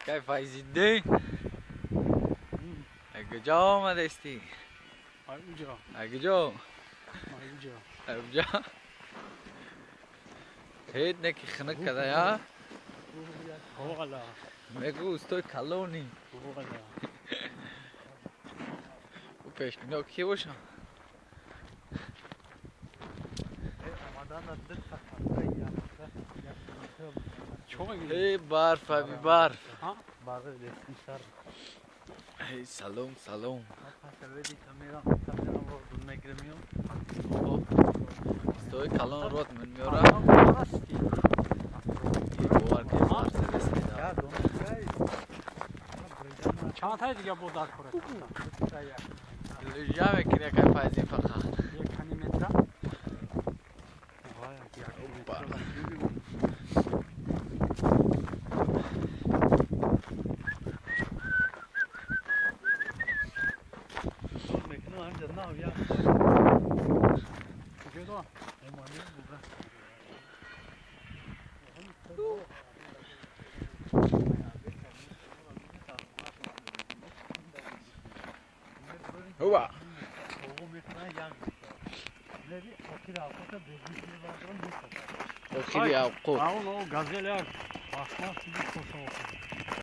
كيف عايز الدين؟ اجا آمدستی اجا هیچ نکی خنک کده یا میگو استوی کلونی او پیشنیا کی باشم هی برف ابی برف هی سلام سلام استوی کلون رود من میارم باور که برف رسیده چند تایی دیگه بود در خوره لجا میکنه که پایزی فقط یک هنی متر هوا خیلی اوقات اون گازل یک آسمان سیدی خوش